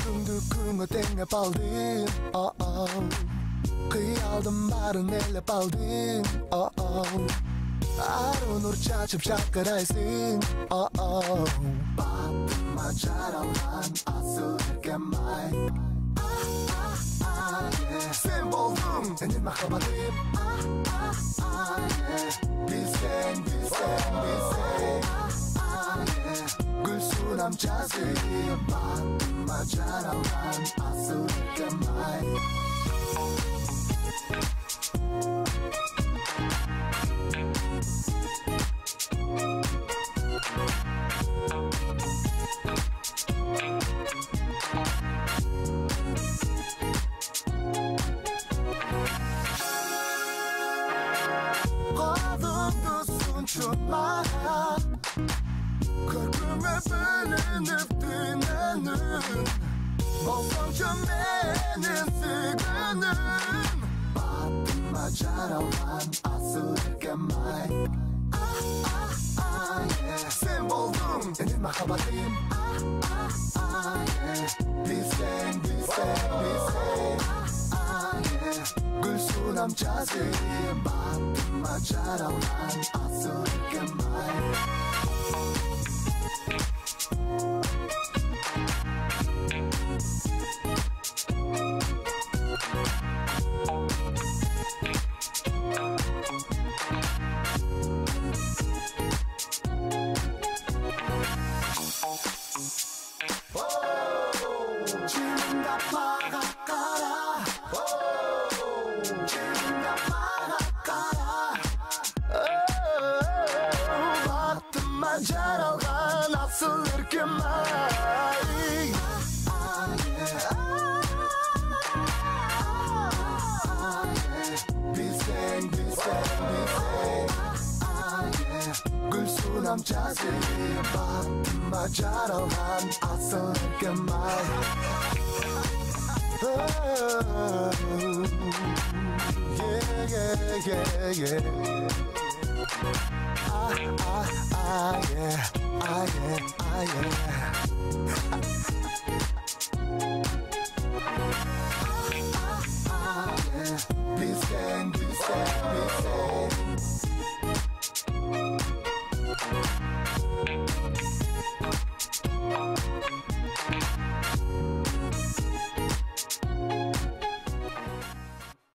Күңді теңеп алдың, қиялдың барын елеп алдың, ару нұр шашып шақырайсың, батыма жаралған асыл еркем-ай. Sen болдың, менің махаббатым, білсең, білсең, білсең, гүл сунам жазып, батыма жаралған асыл еркем-ай. Көркіңе бөлініп түнәнің, болсаңшы менің сүйгенім, батыма жаралған асыл еркем-ай. Sen болдың, менің махаббатым, білсең, білсең, білсең, гүл сунам жазып, батыма жаралған асыл еркем-ай. жаралған асыл еркем-ай. Білсең, білсең, білсең, гүл сунам жазып, батыма жаралған асыл еркем-ай. Yeah, yeah, yeah, yeah. Yeah, yeah, yeah.